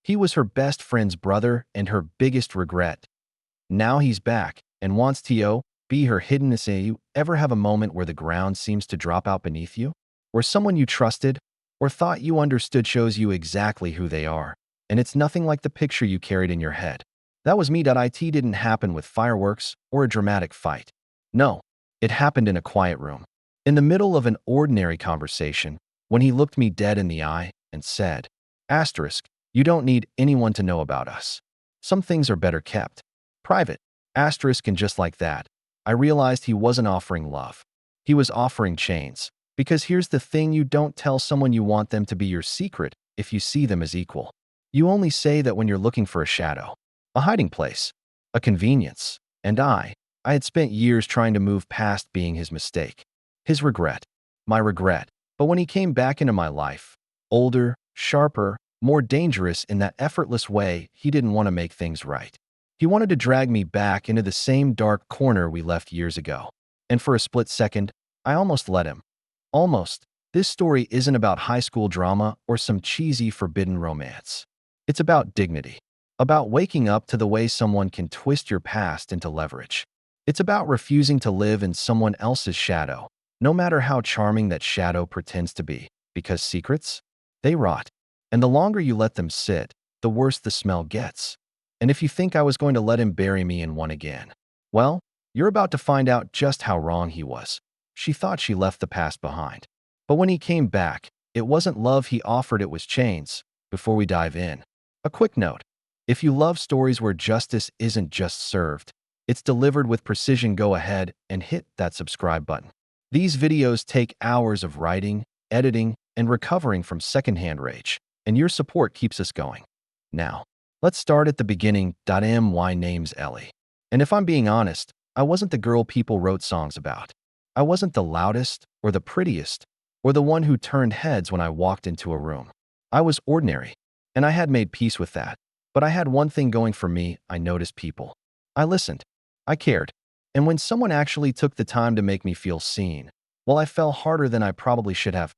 He was her best friend's brother and her biggest regret. Now he's back and wants to be her hidden essay. You ever have a moment where the ground seems to drop out beneath you? Where someone you trusted or thought you understood shows you exactly who they are, and it's nothing like the picture you carried in your head. That was me. It didn't happen with fireworks or a dramatic fight. No, it happened in a quiet room, in the middle of an ordinary conversation, when he looked me dead in the eye and said, asterisk, you don't need anyone to know about us. Some things are better kept private. Asterisk, and just like that, I realized he wasn't offering love. He was offering chains. Because here's the thing, you don't tell someone you want them to be your secret if you see them as equal. You only say that when you're looking for a shadow, a hiding place, a convenience. And I had spent years trying to move past being his mistake, his regret, my regret. But when he came back into my life, older, sharper, more dangerous in that effortless way, he didn't want to make things right. He wanted to drag me back into the same dark corner we left years ago. And for a split second, I almost let him. Almost. This story isn't about high school drama or some cheesy forbidden romance. It's about dignity. About waking up to the way someone can twist your past into leverage. It's about refusing to live in someone else's shadow, no matter how charming that shadow pretends to be, because secrets, they rot. And the longer you let them sit, the worse the smell gets. And if you think I was going to let him bury me in one again, well, you're about to find out just how wrong he was. She thought she left the past behind. But when he came back, it wasn't love he offered, it was chains. Before we dive in, a quick note. If you love stories where justice isn't just served, it's delivered with precision, go ahead and hit that subscribe button. These videos take hours of writing, editing, and recovering from secondhand rage, and your support keeps us going. Now, let's start at the beginning. My name's Ellie. And if I'm being honest, I wasn't the girl people wrote songs about. I wasn't the loudest or the prettiest or the one who turned heads when I walked into a room. I was ordinary, and I had made peace with that. But I had one thing going for me. I noticed people. I listened. I cared. And when someone actually took the time to make me feel seen, well, I fell harder than I probably should have.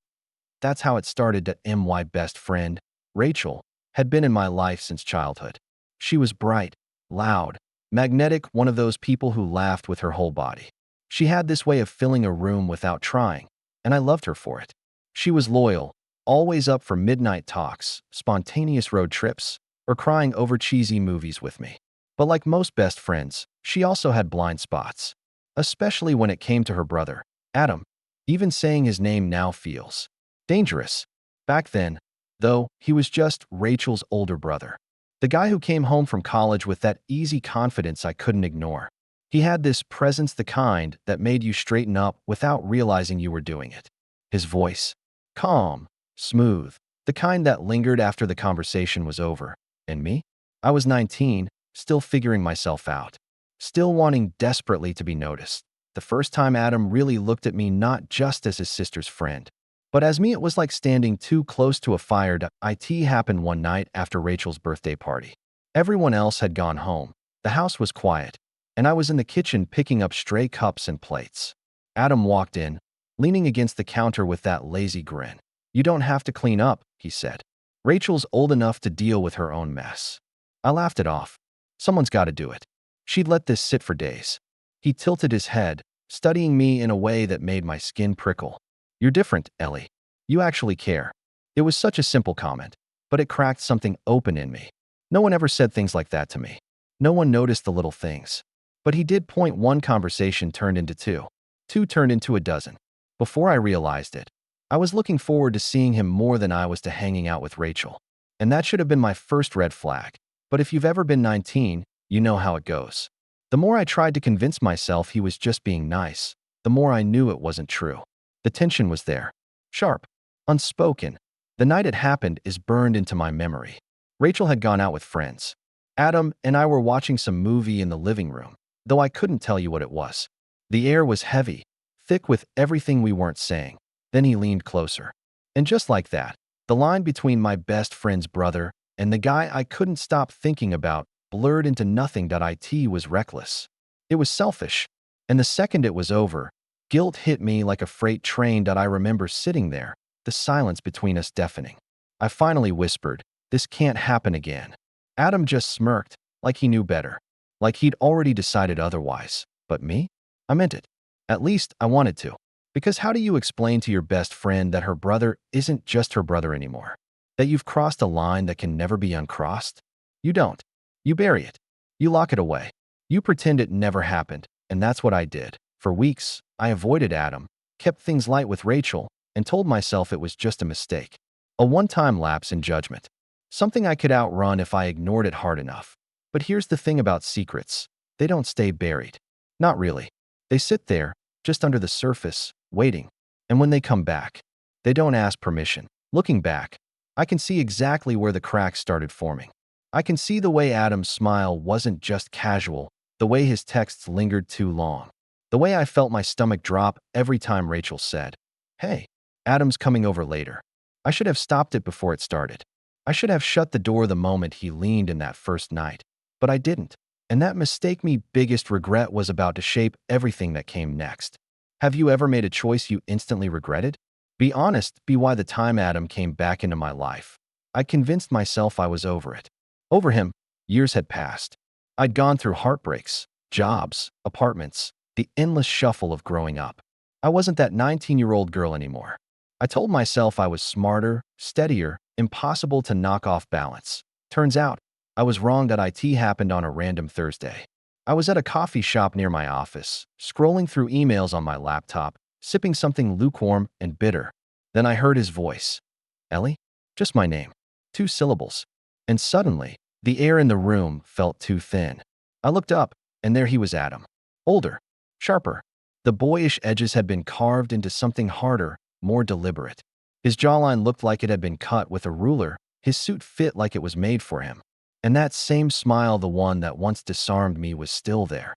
That's how it started. My best friend, Rachel, had been in my life since childhood. She was bright, loud, magnetic, one of those people who laughed with her whole body. She had this way of filling a room without trying, and I loved her for it. She was loyal, always up for midnight talks, spontaneous road trips, or crying over cheesy movies with me. But like most best friends, she also had blind spots, especially when it came to her brother, Adam. Even saying his name now feels dangerous. Back then, though, he was just Rachel's older brother. The guy who came home from college with that easy confidence I couldn't ignore. He had this presence, the kind that made you straighten up without realizing you were doing it. His voice, calm, smooth, the kind that lingered after the conversation was over. And me? I was 19, still figuring myself out, still wanting desperately to be noticed. The first time Adam really looked at me not just as his sister's friend, but as me, it was like standing too close to a fire. It happened one night after Rachel's birthday party. Everyone else had gone home. The house was quiet, and I was in the kitchen picking up stray cups and plates. Adam walked in, leaning against the counter with that lazy grin. You don't have to clean up, he said. Rachel's old enough to deal with her own mess. I laughed it off. Someone's got to do it. She'd let this sit for days. He tilted his head, studying me in a way that made my skin prickle. You're different, Ellie. You actually care. It was such a simple comment, but it cracked something open in me. No one ever said things like that to me. No one noticed the little things. But he did point. One conversation turned into two. Two turned into a dozen. Before I realized it, I was looking forward to seeing him more than I was to hanging out with Rachel. And that should have been my first red flag. But if you've ever been 19, you know how it goes. The more I tried to convince myself he was just being nice, the more I knew it wasn't true. The tension was there. Sharp. Unspoken. The night it happened is burned into my memory. Rachel had gone out with friends. Adam and I were watching some movie in the living room, though I couldn't tell you what it was. The air was heavy, thick with everything we weren't saying. Then he leaned closer. And just like that, the line between my best friend's brother and the guy I couldn't stop thinking about blurred into nothing. It was reckless. It was selfish. And the second it was over, guilt hit me like a freight train. I remember sitting there, the silence between us deafening. I finally whispered, This can't happen again. Adam just smirked, like he knew better. Like he'd already decided otherwise. But me? I meant it. At least I wanted to. Because how do you explain to your best friend that her brother isn't just her brother anymore? That you've crossed a line that can never be uncrossed? You don't. You bury it. You lock it away. You pretend it never happened, and that's what I did. For weeks, I avoided Adam, kept things light with Rachel, and told myself it was just a mistake. A one-time lapse in judgment. Something I could outrun if I ignored it hard enough. But here's the thing about secrets. They don't stay buried. Not really. They sit there, just under the surface, waiting. And when they come back, they don't ask permission. Looking back, I can see exactly where the cracks started forming. I can see the way Adam's smile wasn't just casual, the way his texts lingered too long, the way I felt my stomach drop every time Rachel said, "Hey, Adam's coming over later." I should have stopped it before it started. I should have shut the door the moment he leaned in that first night. But I didn't. And that mistake me biggest regret was about to shape everything that came next. Have you ever made a choice you instantly regretted? Be honest, be why the time Adam came back into my life. I convinced myself I was over it. Over him, years had passed. I'd gone through heartbreaks, jobs, apartments, the endless shuffle of growing up. I wasn't that 19-year-old girl anymore. I told myself I was smarter, steadier, impossible to knock off balance. Turns out, I was wrong. That IT happened on a random Thursday. I was at a coffee shop near my office, scrolling through emails on my laptop, sipping something lukewarm and bitter. Then I heard his voice. Ellie? Just my name. 2 syllables. And suddenly, the air in the room felt too thin. I looked up, and there he was, Adam. Older, sharper. The boyish edges had been carved into something harder, more deliberate. His jawline looked like it had been cut with a ruler. His suit fit like it was made for him. And that same smile, the one that once disarmed me, was still there.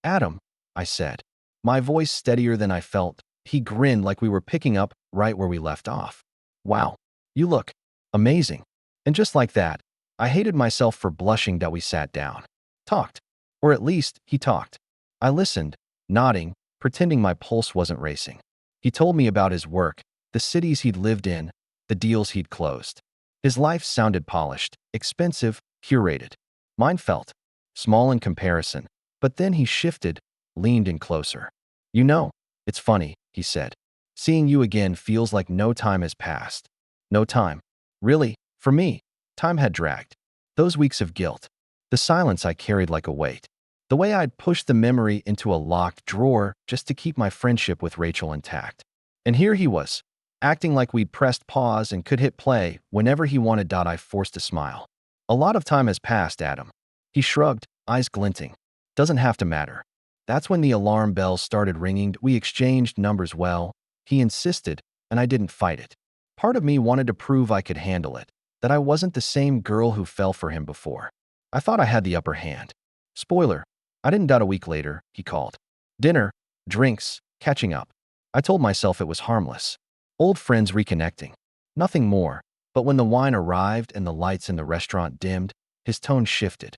Adam, I said, my voice steadier than I felt. He grinned like we were picking up right where we left off. Wow, you look amazing. And just like that, I hated myself for blushing. That we sat down. Talked. Or at least, he talked. I listened, nodding, pretending my pulse wasn't racing. He told me about his work, the cities he'd lived in, the deals he'd closed. His life sounded polished, expensive, curated. Mine felt small in comparison, but then he shifted, leaned in closer. You know, it's funny, he said. Seeing you again feels like no time has passed. No time. Really, for me, time had dragged. Those weeks of guilt, the silence I carried like a weight, the way I'd pushed the memory into a locked drawer just to keep my friendship with Rachel intact. And here he was, acting like we'd pressed pause and could hit play whenever he wanted. I forced a smile. A lot of time has passed, Adam. He shrugged, eyes glinting. Doesn't have to matter. That's when the alarm bells started ringing. We exchanged numbers. Well, he insisted, and I didn't fight it. Part of me wanted to prove I could handle it, that I wasn't the same girl who fell for him before. I thought I had the upper hand. Spoiler, I didn't. A week later, he called. Dinner, drinks, catching up. I told myself it was harmless. Old friends reconnecting. Nothing more. But when the wine arrived and the lights in the restaurant dimmed, his tone shifted.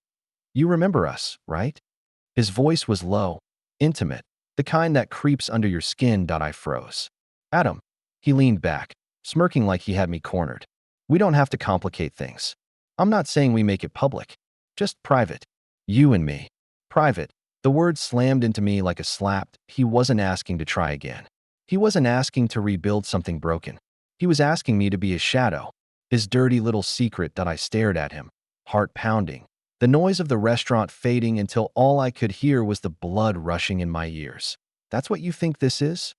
You remember us, right? His voice was low, intimate, the kind that creeps under your skin. I froze. Adam. He leaned back, smirking like he had me cornered. We don't have to complicate things. I'm not saying we make it public. Just private. You and me. Private. The word slammed into me like a slap. He wasn't asking to try again. He wasn't asking to rebuild something broken. He was asking me to be his shadow. His dirty little secret. I stared at him, heart pounding, the noise of the restaurant fading until all I could hear was the blood rushing in my ears. That's what you think this is?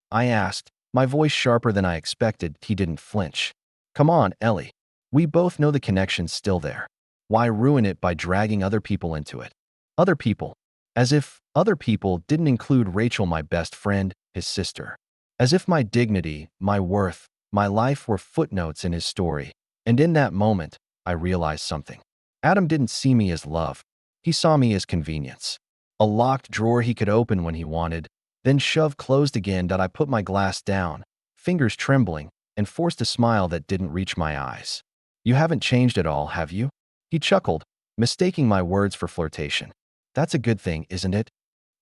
I asked, my voice sharper than I expected. He didn't flinch. Come on, Ellie. We both know the connection's still there. Why ruin it by dragging other people into it? Other people. As if other people didn't include Rachel, my best friend, his sister. As if my dignity, my worth, my life were footnotes in his story. And in that moment, I realized something. Adam didn't see me as love. He saw me as convenience. A locked drawer he could open when he wanted, then shove closed again. I put my glass down, fingers trembling, and forced a smile that didn't reach my eyes. You haven't changed at all, have you? He chuckled, mistaking my words for flirtation. That's a good thing, isn't it?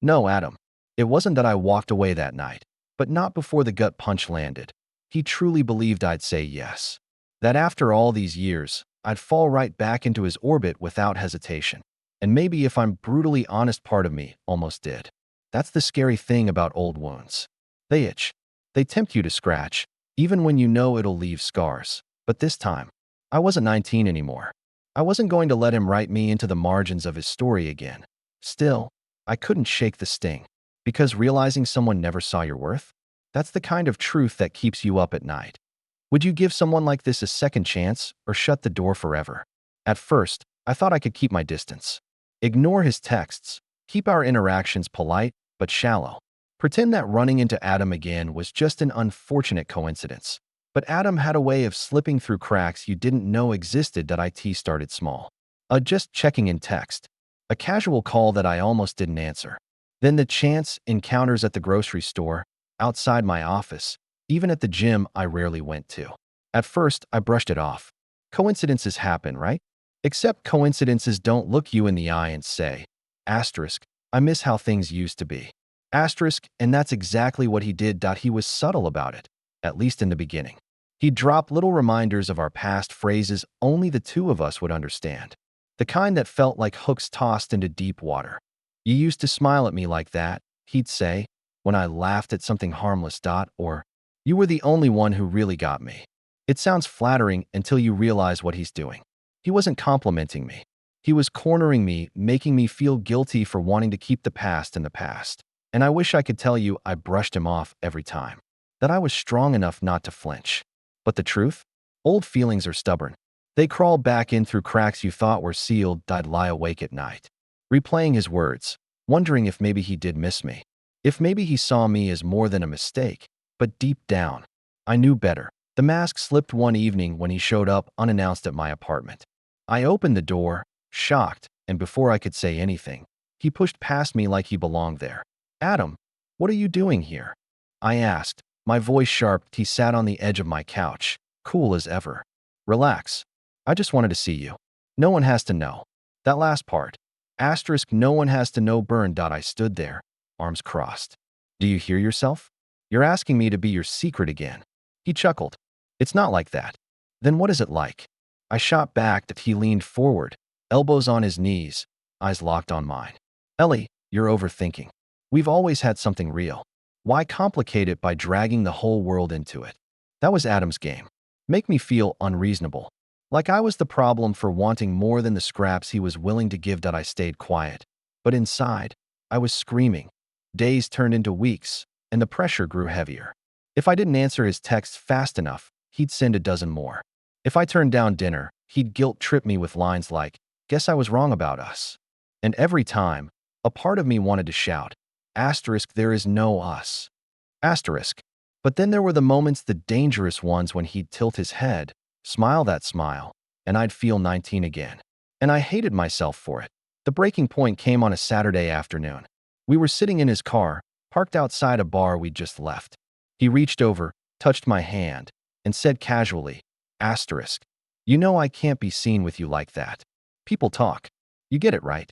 No, Adam. It wasn't that I walked away that night, but not before the gut punch landed. He truly believed I'd say yes. That after all these years, I'd fall right back into his orbit without hesitation. And maybe if I'm brutally honest, part of me almost did. That's the scary thing about old wounds. They itch. They tempt you to scratch, even when you know it'll leave scars. But this time, I wasn't 19 anymore. I wasn't going to let him write me into the margins of his story again. Still, I couldn't shake the sting. Because realizing someone never saw your worth? That's the kind of truth that keeps you up at night. Would you give someone like this a second chance or shut the door forever? At first, I thought I could keep my distance. Ignore his texts. Keep our interactions polite but shallow. Pretend that running into Adam again was just an unfortunate coincidence. But Adam had a way of slipping through cracks you didn't know existed. It started small. Just checking in text. A casual call that I almost didn't answer. Then the chance encounters at the grocery store, outside my office, even at the gym I rarely went to. At first, I brushed it off. Coincidences happen, right? Except coincidences don't look you in the eye and say, asterisk, I miss how things used to be. Asterisk, and that's exactly what he did. He was subtle about it, at least in the beginning. He dropped little reminders of our past, phrases only the two of us would understand. The kind that felt like hooks tossed into deep water. You used to smile at me like that, he'd say, when I laughed at something harmless. Or, you were the only one who really got me. It sounds flattering until you realize what he's doing. He wasn't complimenting me. He was cornering me, making me feel guilty for wanting to keep the past in the past. And I wish I could tell you I brushed him off every time. That I was strong enough not to flinch. But the truth? Old feelings are stubborn. They crawl back in through cracks you thought were sealed. I'd lie awake at night, replaying his words, wondering if maybe he did miss me. If maybe he saw me as more than a mistake. But deep down, I knew better. The mask slipped one evening when he showed up unannounced at my apartment. I opened the door, shocked, and before I could say anything, he pushed past me like he belonged there. Adam, what are you doing here? I asked, my voice sharp. He sat on the edge of my couch, cool as ever. Relax. I just wanted to see you. No one has to know. That last part. Asterisk, no one has to know. Burned. I stood there, arms crossed. Do you hear yourself? You're asking me to be your secret again. He chuckled. It's not like that. Then what is it like? I shot back. That he leaned forward, elbows on his knees, eyes locked on mine. Ellie, you're overthinking. We've always had something real. Why complicate it by dragging the whole world into it? That was Adam's game. Make me feel unreasonable. Like I was the problem for wanting more than the scraps he was willing to give. I stayed quiet. But inside, I was screaming. Days turned into weeks, and the pressure grew heavier. If I didn't answer his texts fast enough, he'd send a dozen more. If I turned down dinner, he'd guilt-trip me with lines like, guess I was wrong about us. And every time, a part of me wanted to shout, asterisk, there is no us. Asterisk. But then there were the moments, the dangerous ones, when he'd tilt his head, smile that smile, and I'd feel 19 again. And I hated myself for it. The breaking point came on a Saturday afternoon. We were sitting in his car, parked outside a bar we'd just left. He reached over, touched my hand, and said casually, asterisk, you know I can't be seen with you like that. People talk. You get it, right?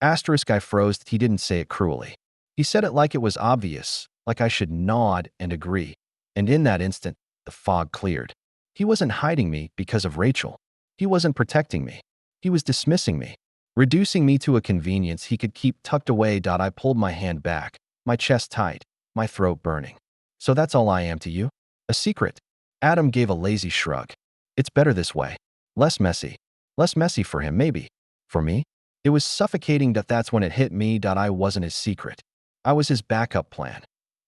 Asterisk, I froze. He didn't say it cruelly. He said it like it was obvious, like I should nod and agree. And in that instant, the fog cleared. He wasn't hiding me because of Rachel. He wasn't protecting me. He was dismissing me, reducing me to a convenience he could keep tucked away. I pulled my hand back, my chest tight, my throat burning. So that's all I am to you? A secret? Adam gave a lazy shrug. It's better this way. Less messy. Less messy for him, maybe. For me? It was suffocating. That's when it hit me. I wasn't his secret. I was his backup plan.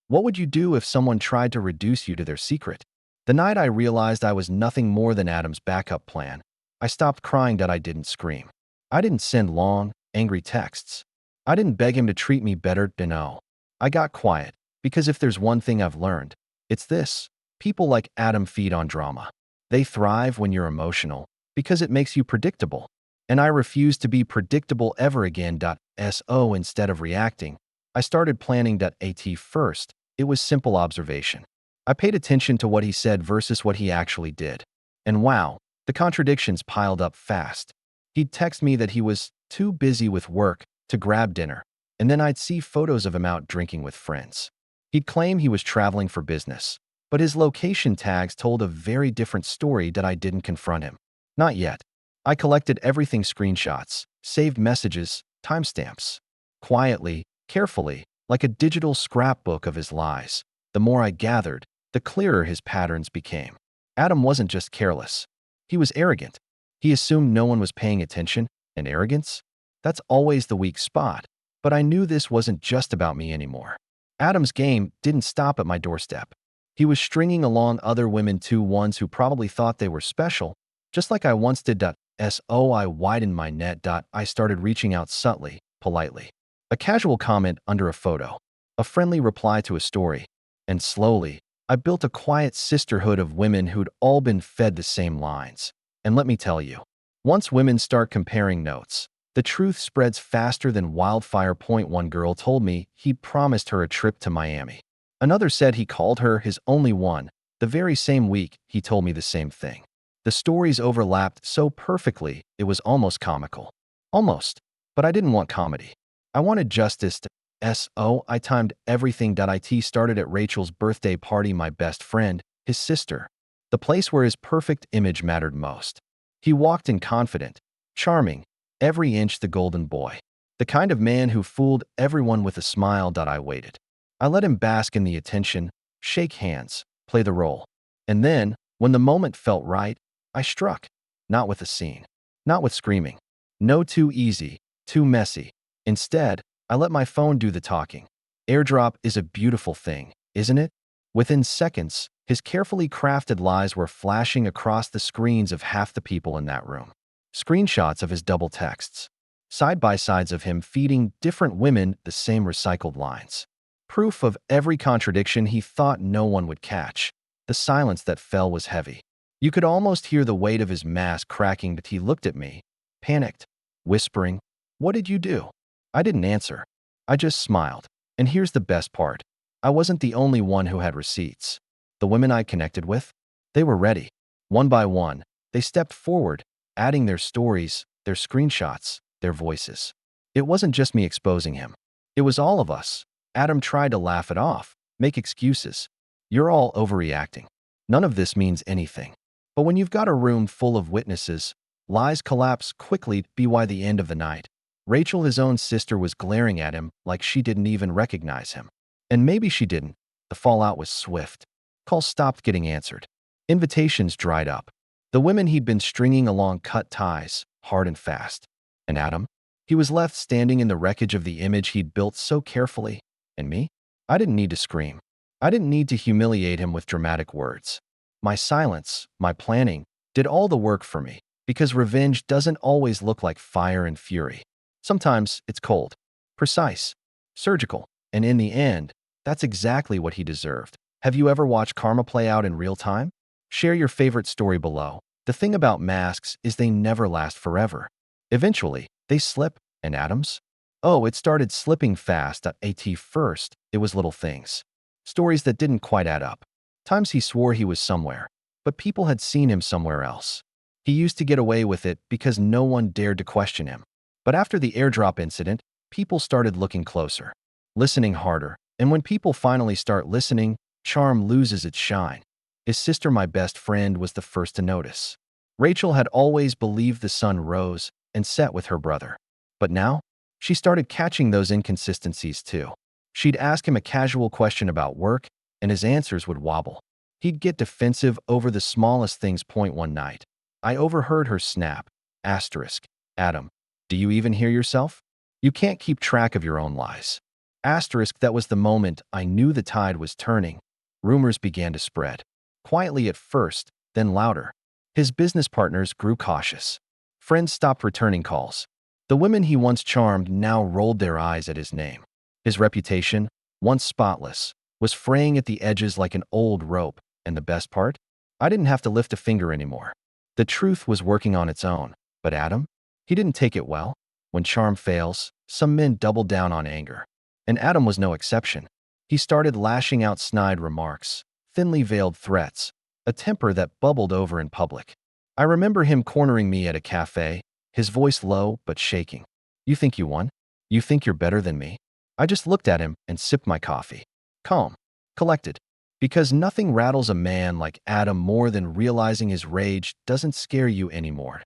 What would you do if someone tried to reduce you to their secret? The night I realized I was nothing more than Adam's backup plan, I stopped crying. I didn't scream. I didn't send long, angry texts. I didn't beg him to treat me better. No. I got quiet, because if there's one thing I've learned, it's this. People like Adam feed on drama. They thrive when you're emotional, because it makes you predictable. And I refused to be predictable ever again. So instead of reacting, I started planning. At first, it was simple observation. I paid attention to what he said versus what he actually did. And wow, the contradictions piled up fast. He'd text me that he was too busy with work to grab dinner, and then I'd see photos of him out drinking with friends. He'd claim he was traveling for business, but his location tags told a very different story. I didn't confront him. Not yet. I collected everything: screenshots, saved messages, timestamps. Quietly, carefully, like a digital scrapbook of his lies. The more I gathered, the clearer his patterns became. Adam wasn't just careless. He was arrogant. He assumed no one was paying attention, and arrogance? That's always the weak spot. But I knew this wasn't just about me anymore. Adam's game didn't stop at my doorstep. He was stringing along other women too, ones who probably thought they were special, just like I once did. So I widened my net. I started reaching out subtly, politely. A casual comment under a photo, a friendly reply to a story, and slowly, I built a quiet sisterhood of women who'd all been fed the same lines. And let me tell you, once women start comparing notes, the truth spreads faster than wildfire. One girl told me he'd promised her a trip to Miami. Another said he called her his only one. The very same week, he told me the same thing. The stories overlapped so perfectly, it was almost comical. Almost. But I didn't want comedy. I wanted justice. So I timed everything. It started at Rachel's birthday party, my best friend, his sister, the place where his perfect image mattered most. He walked in confident, charming, every inch the golden boy, the kind of man who fooled everyone with a smile. I waited. I let him bask in the attention, shake hands, play the role. And then, when the moment felt right, I struck. Not with a scene, not with screaming. No, too easy, too messy. Instead, I let my phone do the talking. AirDrop is a beautiful thing, isn't it? Within seconds, his carefully crafted lies were flashing across the screens of half the people in that room. Screenshots of his double texts. Side-by-sides of him feeding different women the same recycled lines. Proof of every contradiction he thought no one would catch. The silence that fell was heavy. You could almost hear the weight of his mask cracking, but he looked at me, panicked, whispering, "What did you do?" I didn't answer. I just smiled. And here's the best part. I wasn't the only one who had receipts. The women I connected with, they were ready. One by one, they stepped forward, adding their stories, their screenshots, their voices. It wasn't just me exposing him. It was all of us. Adam tried to laugh it off, make excuses. You're all overreacting. None of this means anything. But when you've got a room full of witnesses, lies collapse quickly. By the end of the night, Rachel, his own sister, was glaring at him like she didn't even recognize him. And maybe she didn't. The fallout was swift. Calls stopped getting answered. Invitations dried up. The women he'd been stringing along cut ties, hard and fast. And Adam? He was left standing in the wreckage of the image he'd built so carefully. And me? I didn't need to scream. I didn't need to humiliate him with dramatic words. My silence, my planning, did all the work for me, because revenge doesn't always look like fire and fury. Sometimes it's cold, precise, surgical, and in the end, that's exactly what he deserved. Have you ever watched karma play out in real time? Share your favorite story below. The thing about masks is they never last forever. Eventually, they slip, and Adam's? Oh, it started slipping fast. At first, it was little things. Stories that didn't quite add up. Times he swore he was somewhere, but people had seen him somewhere else. He used to get away with it because no one dared to question him. But after the AirDrop incident, people started looking closer, listening harder, and when people finally start listening, charm loses its shine. His sister, my best friend, was the first to notice. Rachel had always believed the sun rose and set with her brother. But now, she started catching those inconsistencies too. She'd ask him a casual question about work, and his answers would wobble. He'd get defensive over the smallest things. One night, I overheard her snap, Adam, do you even hear yourself? You can't keep track of your own lies. That was the moment I knew the tide was turning. Rumors began to spread. Quietly at first, then louder. His business partners grew cautious. Friends stopped returning calls. The women he once charmed now rolled their eyes at his name. His reputation, once spotless, was fraying at the edges like an old rope, and the best part? I didn't have to lift a finger anymore. The truth was working on its own. But Adam? He didn't take it well. When charm fails, some men double down on anger. And Adam was no exception. He started lashing out snide remarks, thinly veiled threats, a temper that bubbled over in public. I remember him cornering me at a cafe, his voice low but shaking. You think you won? You think you're better than me? I just looked at him and sipped my coffee. Calm, collected. Because nothing rattles a man like Adam more than realizing his rage doesn't scare you anymore.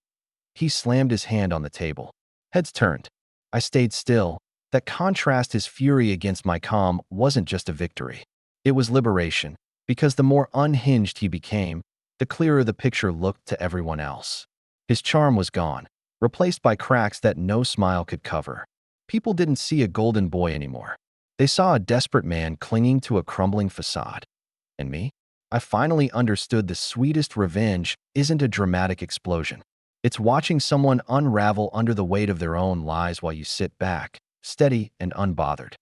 He slammed his hand on the table. Heads turned. I stayed still. That contrast, his fury against my calm, wasn't just a victory. It was liberation, because the more unhinged he became, the clearer the picture looked to everyone else. His charm was gone, replaced by cracks that no smile could cover. People didn't see a golden boy anymore. They saw a desperate man clinging to a crumbling facade. And me? I finally understood the sweetest revenge isn't a dramatic explosion. It's watching someone unravel under the weight of their own lies while you sit back, steady and unbothered.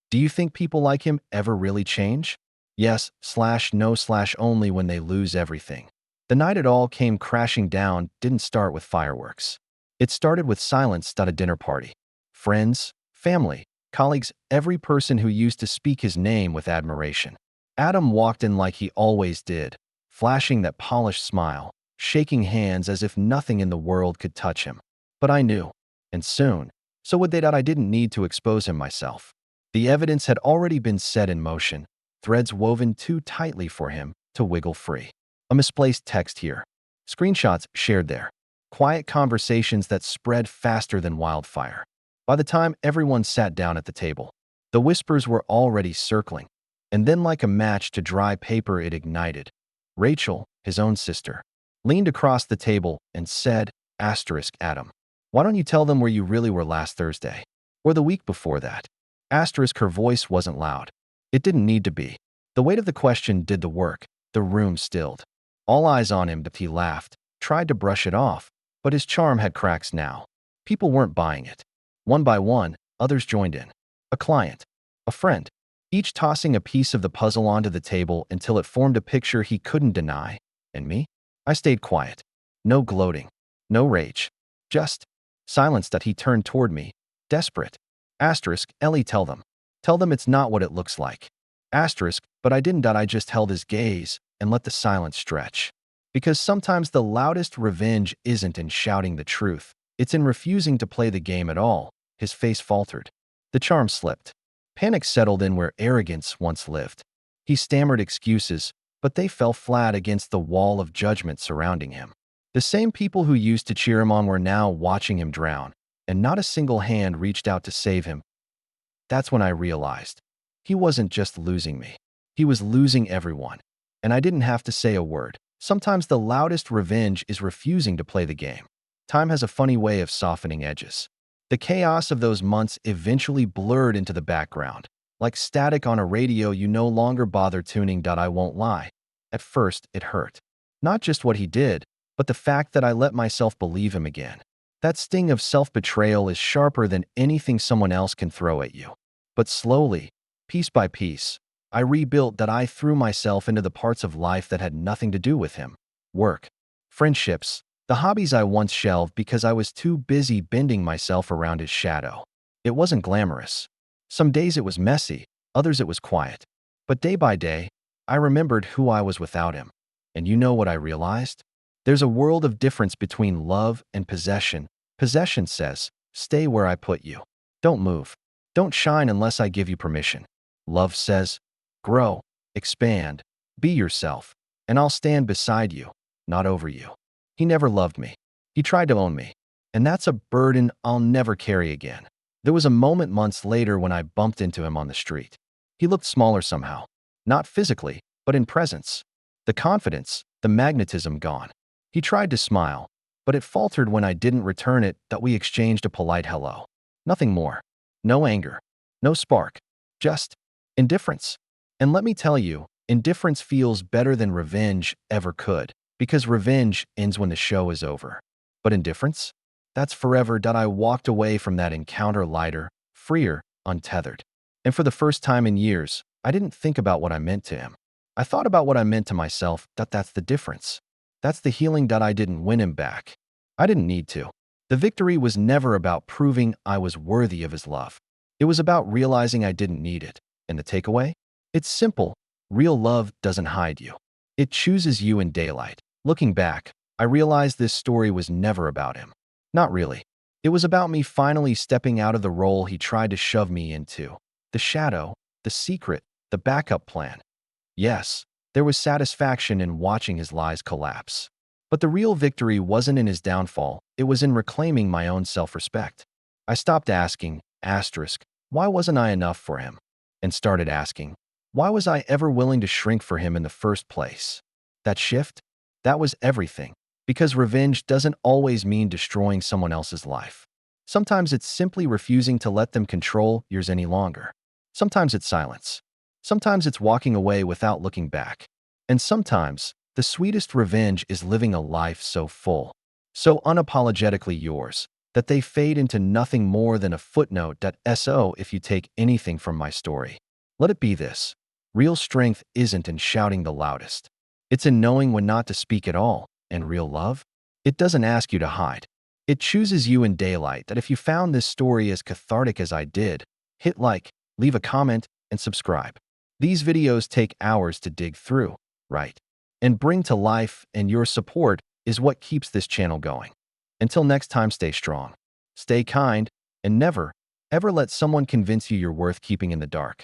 Do you think people like him ever really change? Yes/no/only when they lose everything. The night it all came crashing down didn't start with fireworks. It started with silence at a dinner party. Friends, family, colleagues, every person who used to speak his name with admiration. Adam walked in like he always did, flashing that polished smile, shaking hands as if nothing in the world could touch him. But I knew, and soon, so would they, that I didn't need to expose him myself. The evidence had already been set in motion, threads woven too tightly for him to wiggle free. A misplaced text here. Screenshots shared there. Quiet conversations that spread faster than wildfire. By the time everyone sat down at the table, the whispers were already circling. And then, like a match to dry paper, it ignited. Rachel, his own sister, leaned across the table and said, Adam, why don't you tell them where you really were last Thursday? Or the week before that? Her voice wasn't loud. It didn't need to be. The weight of the question did the work. The room stilled. All eyes on him, but he laughed, tried to brush it off, but his charm had cracks now. People weren't buying it. One by one, others joined in. A client, a friend, each tossing a piece of the puzzle onto the table until it formed a picture he couldn't deny. And me? I stayed quiet. No gloating. No rage. Just silence. That he turned toward me, desperate. Ellie, tell them. Tell them it's not what it looks like. But I didn't. I just held his gaze and let the silence stretch. Because sometimes the loudest revenge isn't in shouting the truth. It's in refusing to play the game at all. His face faltered. The charm slipped. Panic settled in where arrogance once lived. He stammered excuses, but they fell flat against the wall of judgment surrounding him. The same people who used to cheer him on were now watching him drown, and not a single hand reached out to save him. That's when I realized he wasn't just losing me. He was losing everyone. And I didn't have to say a word. Sometimes the loudest revenge is refusing to play the game. Time has a funny way of softening edges. The chaos of those months eventually blurred into the background. Like static on a radio you no longer bother tuning. I won't lie. At first, it hurt. Not just what he did, but the fact that I let myself believe him again. That sting of self-betrayal is sharper than anything someone else can throw at you. But slowly, piece by piece, I rebuilt. I threw myself into the parts of life that had nothing to do with him. Work, friendships, the hobbies I once shelved because I was too busy bending myself around his shadow. It wasn't glamorous. Some days it was messy, others it was quiet. But day by day, I remembered who I was without him. And you know what I realized? There's a world of difference between love and possession. Possession says, stay where I put you. Don't move. Don't shine unless I give you permission. Love says, grow, expand, be yourself, and I'll stand beside you, not over you. He never loved me. He tried to own me. And that's a burden I'll never carry again. There was a moment months later when I bumped into him on the street. He looked smaller somehow. Not physically, but in presence. The confidence, the magnetism gone. He tried to smile, but it faltered when I didn't return it. That we exchanged a polite hello. Nothing more. No anger. No spark. Just indifference. And let me tell you, indifference feels better than revenge ever could. Because revenge ends when the show is over. But indifference? That's forever. I walked away from that encounter lighter, freer, untethered. And for the first time in years, I didn't think about what I meant to him. I thought about what I meant to myself. That's the difference. That's the healing. I didn't win him back. I didn't need to. The victory was never about proving I was worthy of his love. It was about realizing I didn't need it. And the takeaway? It's simple. Real love doesn't hide you. It chooses you in daylight. Looking back, I realized this story was never about him. Not really. It was about me finally stepping out of the role he tried to shove me into. The shadow, the secret, the backup plan. Yes, there was satisfaction in watching his lies collapse. But the real victory wasn't in his downfall, it was in reclaiming my own self-respect. I stopped asking, why wasn't I enough for him? And started asking, why was I ever willing to shrink for him in the first place? That shift? That was everything. Because revenge doesn't always mean destroying someone else's life. Sometimes it's simply refusing to let them control yours any longer. Sometimes it's silence. Sometimes it's walking away without looking back. And sometimes, the sweetest revenge is living a life so full, so unapologetically yours, that they fade into nothing more than a footnote. So if you take anything from my story, let it be this. Real strength isn't in shouting the loudest. It's in knowing when not to speak at all. And real love? It doesn't ask you to hide. It chooses you in daylight. That if you found this story as cathartic as I did, hit like, leave a comment, and subscribe. These videos take hours to dig through, right? And bring to life, and your support is what keeps this channel going. Until next time, stay strong, stay kind, and never, ever let someone convince you you're worth keeping in the dark.